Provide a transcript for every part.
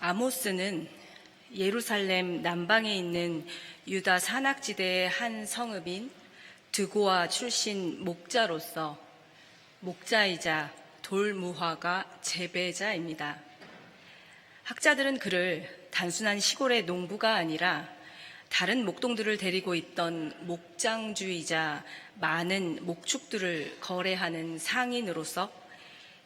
아모스는 예루살렘 남방에 있는 유다 산악지대의 한 성읍인 드고아 출신 목자로서 목자이자 돌무화가 재배자입니다. 학자들은 그를 단순한 시골의 농부가 아니라 다른 목동들을 데리고 있던 목장주이자 많은 목축들을 거래하는 상인으로서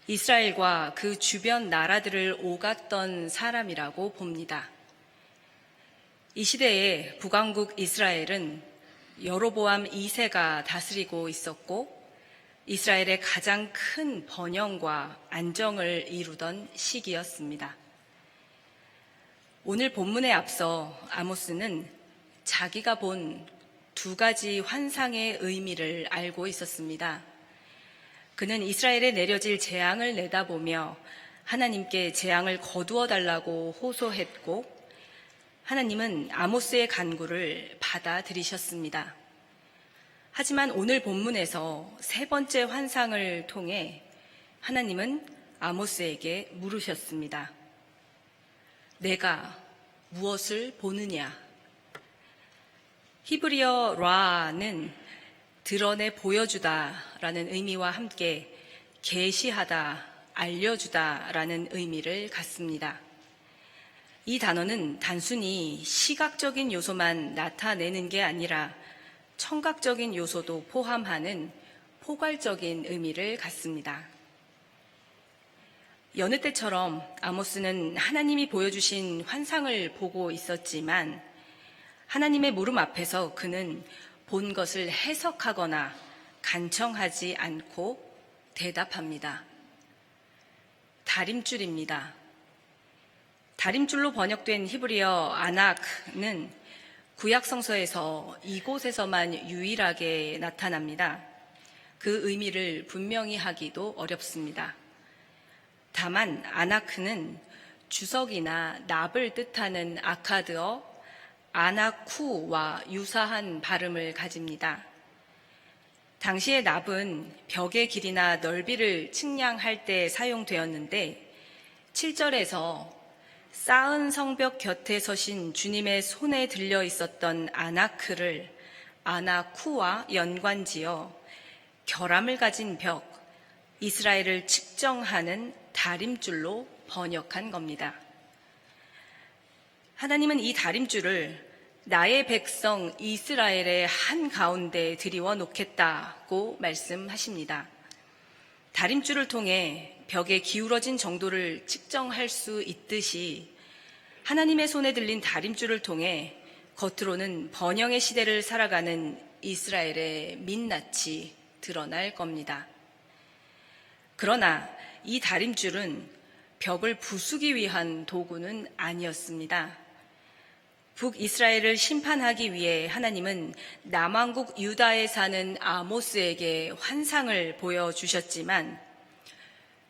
이스라엘과 그 주변 나라들을 오갔던 사람이라고 봅니다. 이 시대에 북왕국 이스라엘은 여로보암 2세가 다스리고 있었고 이스라엘의 가장 큰 번영과 안정을 이루던 시기였습니다. 오늘 본문에 앞서 아모스는 자기가 본 두 가지 환상의 의미를 알고 있었습니다. 그는 이스라엘에 내려질 재앙을 내다보며 하나님께 재앙을 거두어 달라고 호소했고 하나님은 아모스의 간구를 받아들이셨습니다. 하지만 오늘 본문에서 세 번째 환상을 통해 하나님은 아모스에게 물으셨습니다. 내가 무엇을 보느냐? 히브리어 라는 드러내 보여주다라는 의미와 함께 계시하다, 알려주다라는 의미를 갖습니다. 이 단어는 단순히 시각적인 요소만 나타내는 게 아니라 청각적인 요소도 포함하는 포괄적인 의미를 갖습니다. 여느 때처럼 아모스는 하나님이 보여주신 환상을 보고 있었지만 하나님의 물음 앞에서 그는 본 것을 해석하거나 간청하지 않고 대답합니다. 다림줄입니다. 다림줄로 번역된 히브리어 아낙은 구약 성서에서 이곳에서만 유일하게 나타납니다. 그 의미를 분명히 하기도 어렵습니다. 다만 아나크는 주석이나 납을 뜻하는 아카드어 아나쿠와 유사한 발음을 가집니다. 당시의 납은 벽의 길이나 넓이를 측량할 때 사용되었는데 7절에서 쌓은 성벽 곁에 서신 주님의 손에 들려 있었던 아나크를 아나쿠와 연관지어 결함을 가진 벽, 이스라엘을 측정하는 다림줄로 번역한 겁니다. 하나님은 이 다림줄을 나의 백성 이스라엘의 한가운데 들이워 놓겠다고 말씀하십니다. 다림줄을 통해 벽의 기울어진 정도를 측정할 수 있듯이 하나님의 손에 들린 다림줄을 통해 겉으로는 번영의 시대를 살아가는 이스라엘의 민낯이 드러날 겁니다. 그러나 이 다림줄은 벽을 부수기 위한 도구는 아니었습니다. 북이스라엘을 심판하기 위해 하나님은 남왕국 유다에 사는 아모스에게 환상을 보여주셨지만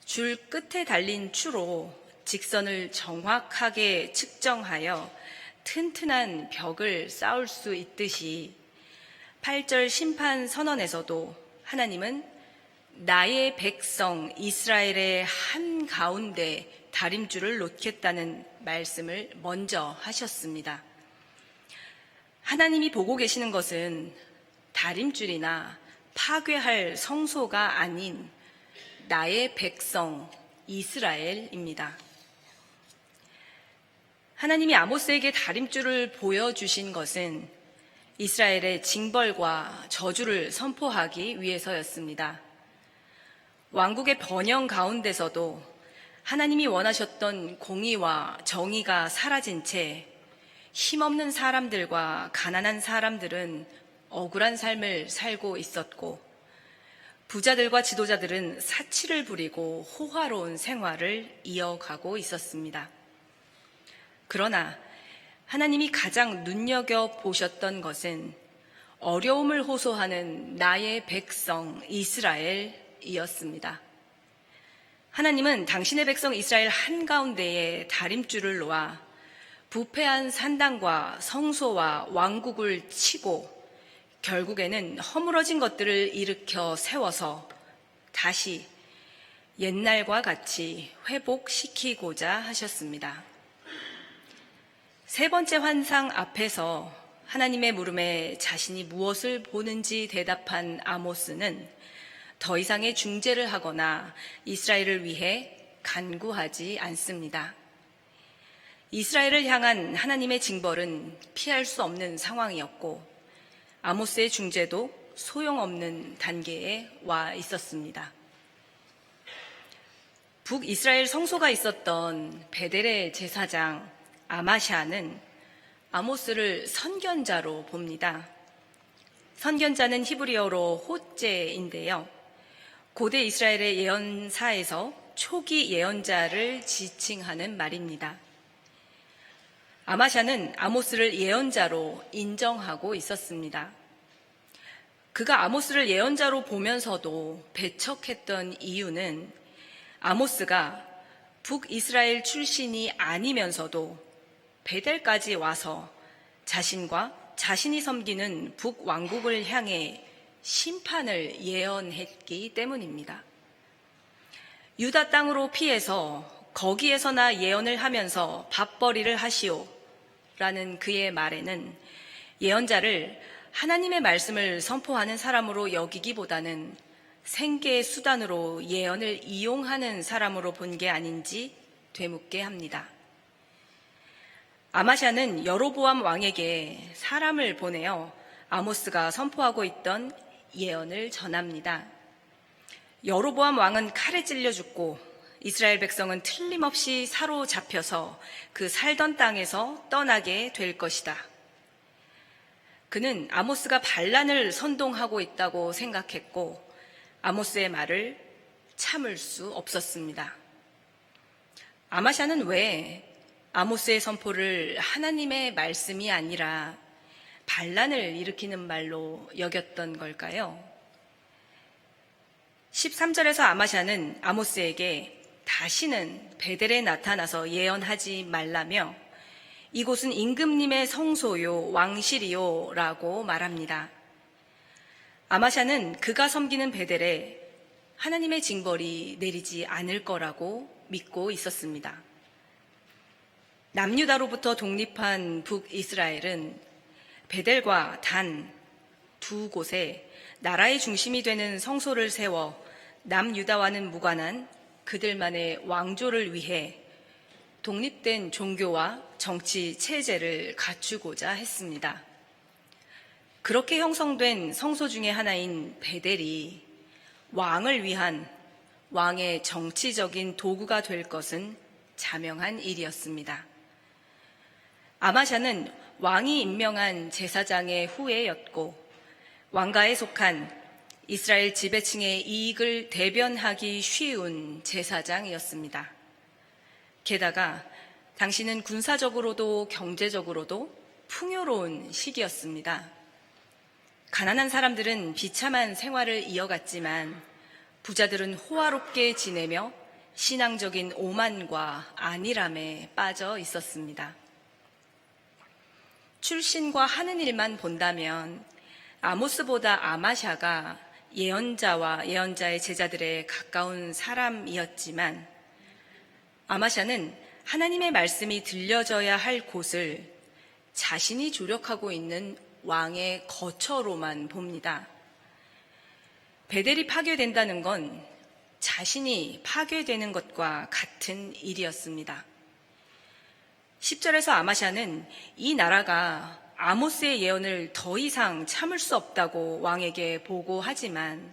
줄 끝에 달린 추로 직선을 정확하게 측정하여 튼튼한 벽을 쌓을 수 있듯이 8절 심판 선언에서도 하나님은 나의 백성 이스라엘의 한가운데 다림줄을 놓겠다는 말씀을 먼저 하셨습니다. 하나님이 보고 계시는 것은 다림줄이나 파괴할 성소가 아닌 나의 백성 이스라엘입니다. 하나님이 아모스에게 다림줄을 보여주신 것은 이스라엘의 징벌과 저주를 선포하기 위해서였습니다. 왕국의 번영 가운데서도 하나님이 원하셨던 공의와 정의가 사라진 채 힘없는 사람들과 가난한 사람들은 억울한 삶을 살고 있었고 부자들과 지도자들은 사치를 부리고 호화로운 생활을 이어가고 있었습니다. 그러나 하나님이 가장 눈여겨보셨던 것은 어려움을 호소하는 나의 백성 이스라엘이었습니다. 하나님은 당신의 백성 이스라엘 한가운데에 다림줄을 놓아 부패한 산당과 성소와 왕국을 치고 결국에는 허물어진 것들을 일으켜 세워서 다시 옛날과 같이 회복시키고자 하셨습니다. 세 번째 환상 앞에서 하나님의 물음에 자신이 무엇을 보는지 대답한 아모스는 더 이상의 중재를 하거나 이스라엘을 위해 간구하지 않습니다. 이스라엘을 향한 하나님의 징벌은 피할 수 없는 상황이었고 아모스의 중재도 소용없는 단계에 와 있었습니다. 북이스라엘 성소가 있었던 베델의 제사장 아마샤는 아모스를 선견자로 봅니다. 선견자는 히브리어로 호째인데요. 고대 이스라엘의 예언사에서 초기 예언자를 지칭하는 말입니다. 아마샤는 아모스를 예언자로 인정하고 있었습니다. 그가 아모스를 예언자로 보면서도 배척했던 이유는 아모스가 북이스라엘 출신이 아니면서도 베델까지 와서 자신과 자신이 섬기는 북왕국을 향해 심판을 예언했기 때문입니다. 유다 땅으로 피해서 거기에서나 예언을 하면서 밥벌이를 하시오 라는 그의 말에는 예언자를 하나님의 말씀을 선포하는 사람으로 여기기보다는 생계의 수단으로 예언을 이용하는 사람으로 본 게 아닌지 되묻게 합니다. 아마샤는 여로보암 왕에게 사람을 보내어 아모스가 선포하고 있던 예언을 전합니다. 여로보암 왕은 칼에 찔려 죽고 이스라엘 백성은 틀림없이 사로잡혀서 그 살던 땅에서 떠나게 될 것이다. 그는 아모스가 반란을 선동하고 있다고 생각했고 아모스의 말을 참을 수 없었습니다. 아마샤는 왜 아모스의 선포를 하나님의 말씀이 아니라 반란을 일으키는 말로 여겼던 걸까요? 13절에서 아마샤는 아모스에게 다시는 베델에 나타나서 예언하지 말라며 이곳은 임금님의 성소요 왕실이요 라고 말합니다. 아마샤는 그가 섬기는 베델에 하나님의 징벌이 내리지 않을 거라고 믿고 있었습니다. 남유다로부터 독립한 북이스라엘은 베델과 단 두 곳에 나라의 중심이 되는 성소를 세워 남유다와는 무관한 그들만의 왕조를 위해 독립된 종교와 정치 체제를 갖추고자 했습니다. 그렇게 형성된 성소 중에 하나인 베델이 왕을 위한 왕의 정치적인 도구가 될 것은 자명한 일이었습니다. 아마샤는 왕이 임명한 제사장의 후예였고 왕가에 속한 이스라엘 지배층의 이익을 대변하기 쉬운 제사장이었습니다. 게다가 당시는 군사적으로도 경제적으로도 풍요로운 시기였습니다. 가난한 사람들은 비참한 생활을 이어갔지만 부자들은 호화롭게 지내며 신앙적인 오만과 안일함에 빠져 있었습니다. 출신과 하는 일만 본다면 아모스보다 아마샤가 예언자와 예언자의 제자들에 가까운 사람이었지만 아마샤는 하나님의 말씀이 들려져야 할 곳을 자신이 조력하고 있는 왕의 거처로만 봅니다. 베델이 파괴된다는 건 자신이 파괴되는 것과 같은 일이었습니다. 10절에서 아마샤는 이 나라가 아모스의 예언을 더 이상 참을 수 없다고 왕에게 보고하지만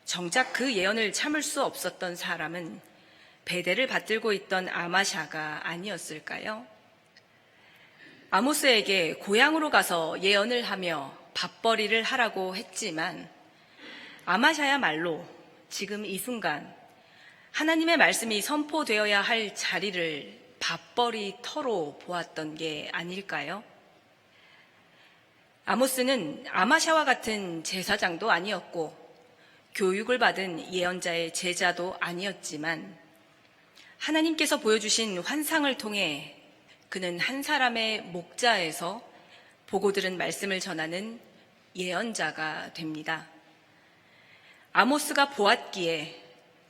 정작 그 예언을 참을 수 없었던 사람은 베델을 받들고 있던 아마샤가 아니었을까요? 아모스에게 고향으로 가서 예언을 하며 밥벌이를 하라고 했지만 아마샤야말로 지금 이 순간 하나님의 말씀이 선포되어야 할 자리를 밥벌이터로 보았던 게 아닐까요? 아모스는 아마샤와 같은 제사장도 아니었고 교육을 받은 예언자의 제자도 아니었지만 하나님께서 보여주신 환상을 통해 그는 한 사람의 목자에서 보고 들은 말씀을 전하는 예언자가 됩니다. 아모스가 보았기에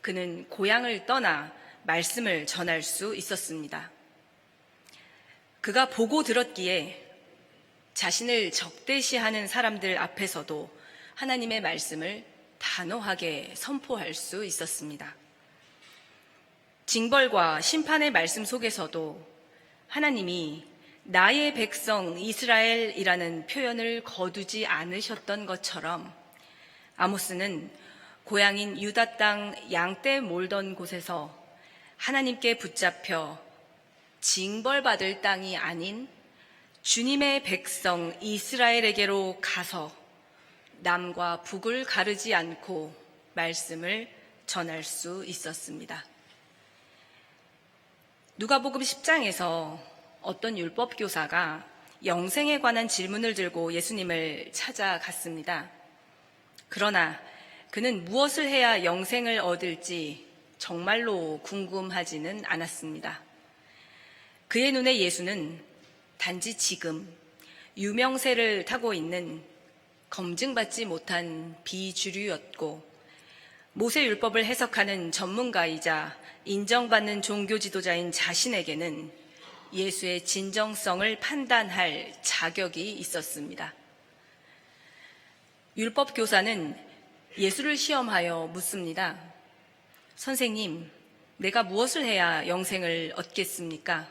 그는 고향을 떠나 말씀을 전할 수 있었습니다. 그가 보고 들었기에 자신을 적대시하는 사람들 앞에서도 하나님의 말씀을 단호하게 선포할 수 있었습니다. 징벌과 심판의 말씀 속에서도 하나님이 나의 백성 이스라엘이라는 표현을 거두지 않으셨던 것처럼 아모스는 고향인 유다 땅 양떼 몰던 곳에서 하나님께 붙잡혀 징벌받을 땅이 아닌 주님의 백성 이스라엘에게로 가서 남과 북을 가르지 않고 말씀을 전할 수 있었습니다. 누가복음 10장에서 어떤 율법교사가 영생에 관한 질문을 들고 예수님을 찾아갔습니다. 그러나 그는 무엇을 해야 영생을 얻을지 정말로 궁금하지는 않았습니다. 그의 눈에 예수는 단지 지금 유명세를 타고 있는 검증받지 못한 비주류였고 모세율법을 해석하는 전문가이자 인정받는 종교 지도자인 자신에게는 예수의 진정성을 판단할 자격이 있었습니다. 율법 교사는 예수를 시험하여 묻습니다. 선생님, 내가 무엇을 해야 영생을 얻겠습니까?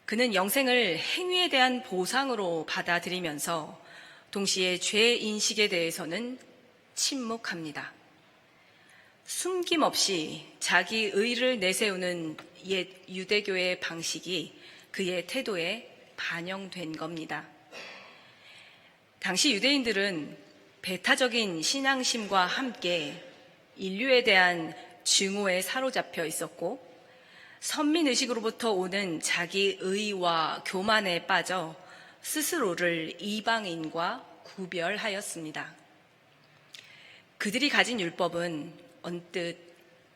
그는 영생을 행위에 대한 보상으로 받아들이면서 동시에 죄 인식에 대해서는 침묵합니다. 숨김없이 자기 의를 내세우는 옛 유대교의 방식이 그의 태도에 반영된 겁니다. 당시 유대인들은 배타적인 신앙심과 함께 인류에 대한 증오에 사로잡혀 있었고 선민의식으로부터 오는 자기 의와 교만에 빠져 스스로를 이방인과 구별하였습니다. 그들이 가진 율법은 언뜻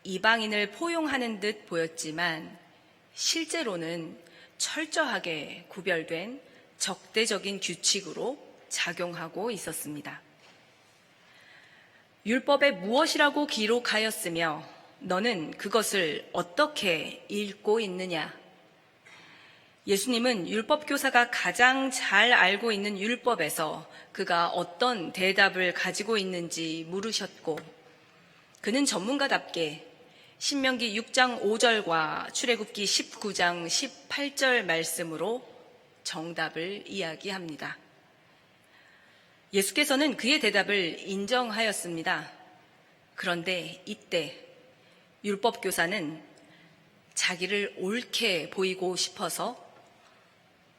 이방인을 포용하는 듯 보였지만 실제로는 철저하게 구별된 적대적인 규칙으로 작용하고 있었습니다. 율법에 무엇이라고 기록하였으며 너는 그것을 어떻게 읽고 있느냐? 예수님은 율법교사가 가장 잘 알고 있는 율법에서 그가 어떤 대답을 가지고 있는지 물으셨고 그는 전문가답게 신명기 6장 5절과 출애굽기 19장 18절 말씀으로 정답을 이야기합니다. 예수께서는 그의 대답을 인정하였습니다. 그런데 이때 율법교사는 자기를 옳게 보이고 싶어서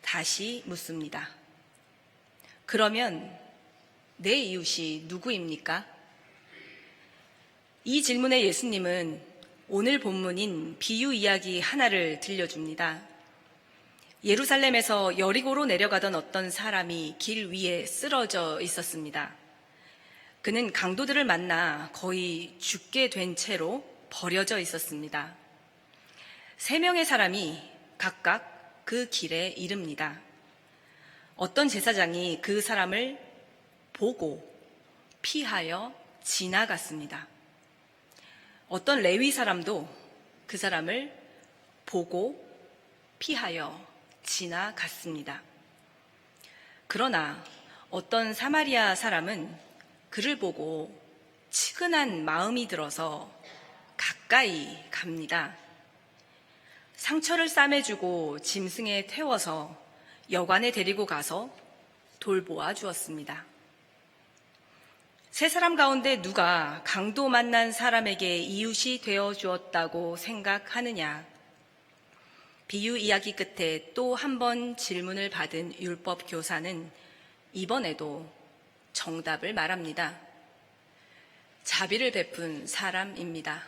다시 묻습니다. 그러면 내 이웃이 누구입니까? 이 질문에 예수님은 오늘 본문인 비유 이야기 하나를 들려줍니다. 예루살렘에서 여리고로 내려가던 어떤 사람이 길 위에 쓰러져 있었습니다. 그는 강도들을 만나 거의 죽게 된 채로 버려져 있었습니다. 3명의 사람이 각각 그 길에 이릅니다. 어떤 제사장이 그 사람을 보고 피하여 지나갔습니다. 어떤 레위 사람도 그 사람을 보고 피하여 지나갔습니다. 그러나 어떤 사마리아 사람은 그를 보고 측은한 마음이 들어서 가까이 갑니다. 상처를 싸매주고 짐승에 태워서 여관에 데리고 가서 돌보아 주었습니다. 3사람 가운데 누가 강도 만난 사람에게 이웃이 되어 주었다고 생각하느냐? 비유 이야기 끝에 또 한 번 질문을 받은 율법 교사는 이번에도 정답을 말합니다. 자비를 베푼 사람입니다.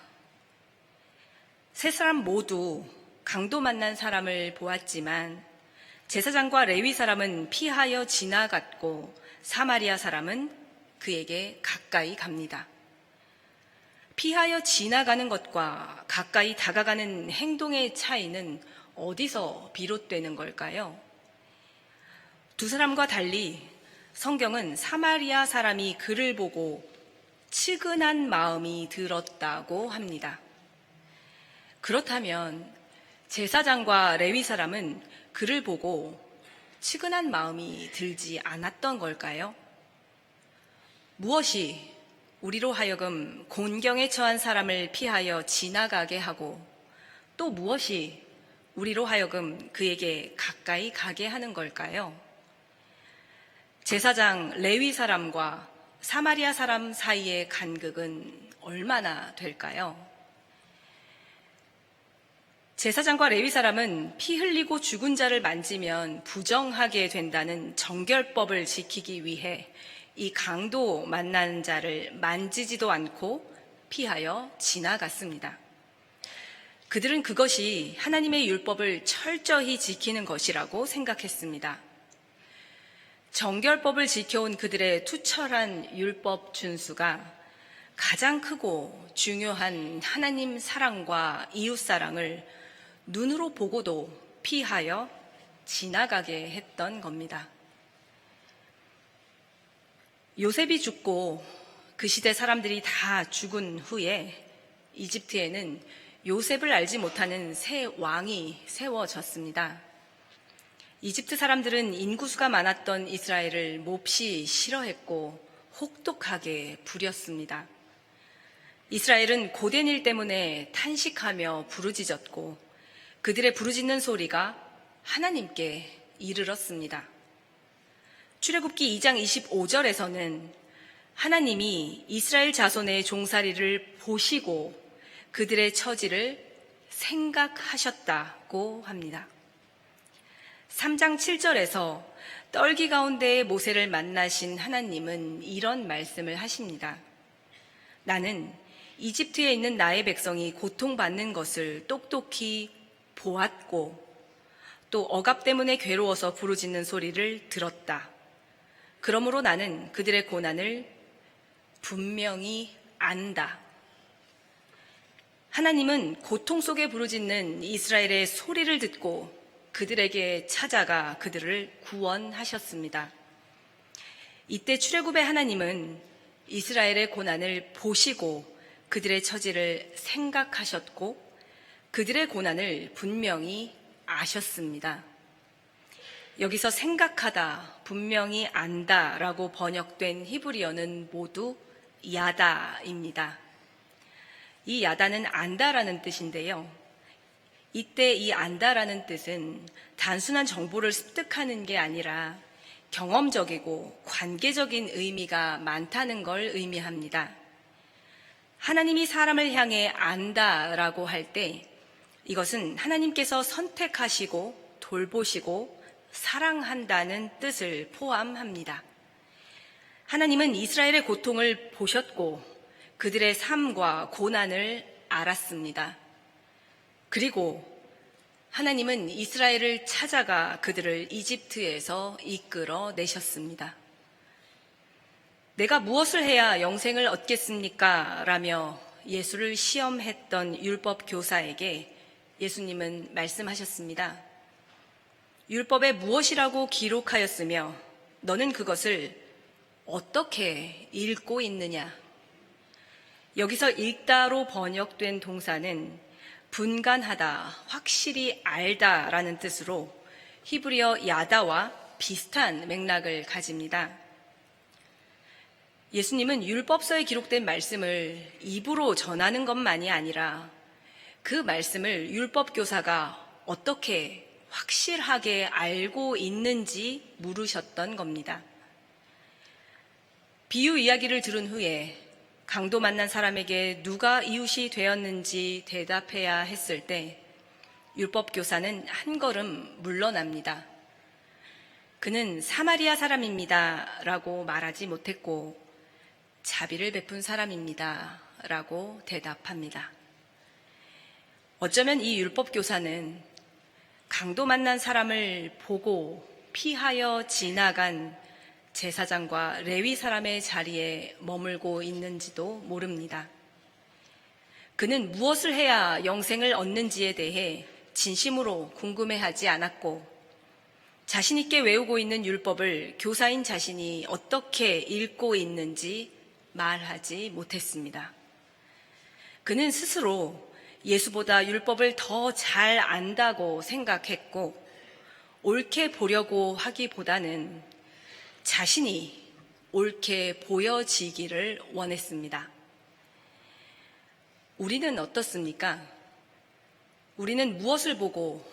3사람 모두 강도 만난 사람을 보았지만 제사장과 레위 사람은 피하여 지나갔고 사마리아 사람은 그에게 가까이 갑니다. 피하여 지나가는 것과 가까이 다가가는 행동의 차이는 어디서 비롯되는 걸까요? 2사람과 달리 성경은 사마리아 사람이 그를 보고 측은한 마음이 들었다고 합니다. 그렇다면 제사장과 레위 사람은 그를 보고 측은한 마음이 들지 않았던 걸까요? 무엇이 우리로 하여금 곤경에 처한 사람을 피하여 지나가게 하고 또 무엇이 우리로 하여금 그에게 가까이 가게 하는 걸까요? 제사장 레위 사람과 사마리아 사람 사이의 간극은 얼마나 될까요? 제사장과 레위 사람은 피 흘리고 죽은 자를 만지면 부정하게 된다는 정결법을 지키기 위해 이 강도 만난 자를 만지지도 않고 피하여 지나갔습니다. 그들은 그것이 하나님의 율법을 철저히 지키는 것이라고 생각했습니다. 정결법을 지켜온 그들의 투철한 율법 준수가 가장 크고 중요한 하나님 사랑과 이웃 사랑을 눈으로 보고도 피하여 지나가게 했던 겁니다. 요셉이 죽고 그 시대 사람들이 다 죽은 후에 이집트에는 요셉을 알지 못하는 새 왕이 세워졌습니다. 이집트 사람들은 인구수가 많았던 이스라엘을 몹시 싫어했고 혹독하게 부렸습니다. 이스라엘은 고된 일 때문에 탄식하며 부르짖었고 그들의 부르짖는 소리가 하나님께 이르렀습니다. 출애굽기 2장 25절에서는 하나님이 이스라엘 자손의 종살이를 보시고 그들의 처지를 생각하셨다고 합니다. 3장 7절에서 떨기 가운데에 모세를 만나신 하나님은 이런 말씀을 하십니다. 나는 이집트에 있는 나의 백성이 고통받는 것을 똑똑히 보았고 또 억압 때문에 괴로워서 부르짖는 소리를 들었다. 그러므로 나는 그들의 고난을 분명히 안다. 하나님은 고통 속에 부르짖는 이스라엘의 소리를 듣고 그들에게 찾아가 그들을 구원하셨습니다. 이때 출애굽의 하나님은 이스라엘의 고난을 보시고 그들의 처지를 생각하셨고 그들의 고난을 분명히 아셨습니다. 여기서 생각하다, 분명히 안다라고 번역된 히브리어는 모두 야다입니다. 이 야다는 안다라는 뜻인데요. 이때 이 안다라는 뜻은 단순한 정보를 습득하는 게 아니라 경험적이고 관계적인 의미가 많다는 걸 의미합니다. 하나님이 사람을 향해 안다라고 할 때 이것은 하나님께서 선택하시고 돌보시고 사랑한다는 뜻을 포함합니다. 하나님은 이스라엘의 고통을 보셨고 그들의 삶과 고난을 알았습니다. 그리고 하나님은 이스라엘을 찾아가 그들을 이집트에서 이끌어 내셨습니다. 내가 무엇을 해야 영생을 얻겠습니까? 라며 예수를 시험했던 율법 교사에게 예수님은 말씀하셨습니다. 율법에 무엇이라고 기록하였으며 너는 그것을 어떻게 읽고 있느냐? 여기서 읽다로 번역된 동사는 분간하다, 확실히 알다라는 뜻으로 히브리어 야다와 비슷한 맥락을 가집니다. 예수님은 율법서에 기록된 말씀을 입으로 전하는 것만이 아니라 그 말씀을 율법 교사가 어떻게 확실하게 알고 있는지 물으셨던 겁니다. 비유 이야기를 들은 후에 강도 만난 사람에게 누가 이웃이 되었는지 대답해야 했을 때 율법 교사는 한 걸음 물러납니다. 그는 사마리아 사람입니다 라고 말하지 못했고 자비를 베푼 사람입니다 라고 대답합니다. 어쩌면 이 율법 교사는 강도 만난 사람을 보고 피하여 지나간 제사장과 레위 사람의 자리에 머물고 있는지도 모릅니다. 그는 무엇을 해야 영생을 얻는지에 대해 진심으로 궁금해하지 않았고 자신 있게 외우고 있는 율법을 교사인 자신이 어떻게 읽고 있는지 말하지 못했습니다. 그는 스스로 예수보다 율법을 더 잘 안다고 생각했고, 옳게 보려고 하기보다는 자신이 옳게 보여지기를 원했습니다. 우리는 어떻습니까? 우리는 무엇을 보고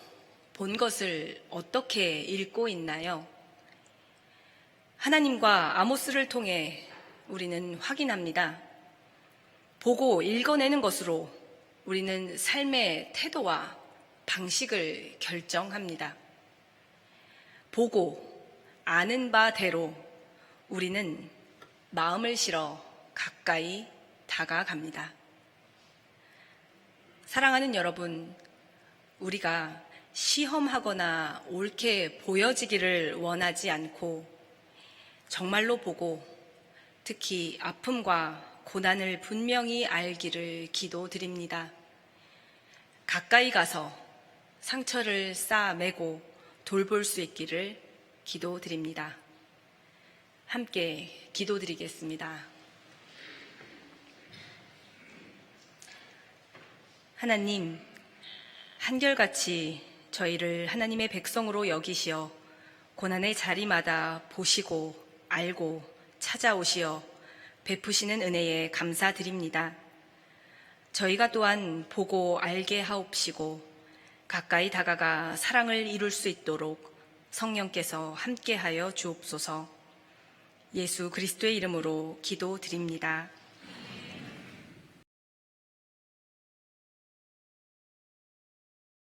본 것을 어떻게 읽고 있나요? 하나님과 아모스를 통해 우리는 확인합니다. 보고 읽어내는 것으로 우리는 삶의 태도와 방식을 결정합니다. 보고 아는 바대로 우리는 마음을 실어 가까이 다가갑니다. 사랑하는 여러분, 우리가 시험하거나 옳게 보여지기를 원하지 않고 정말로 보고 특히 아픔과 고난을 분명히 알기를 기도드립니다. 가까이 가서 상처를 싸매고 돌볼 수 있기를 기도드립니다. 함께 기도드리겠습니다. 하나님, 한결같이 저희를 하나님의 백성으로 여기시어 고난의 자리마다 보시고 알고 찾아오시어 베푸시는 은혜에 감사드립니다. 저희가 또한 보고 알게 하옵시고 가까이 다가가 사랑을 이룰 수 있도록 성령께서 함께하여 주옵소서. 예수 그리스도의 이름으로 기도드립니다.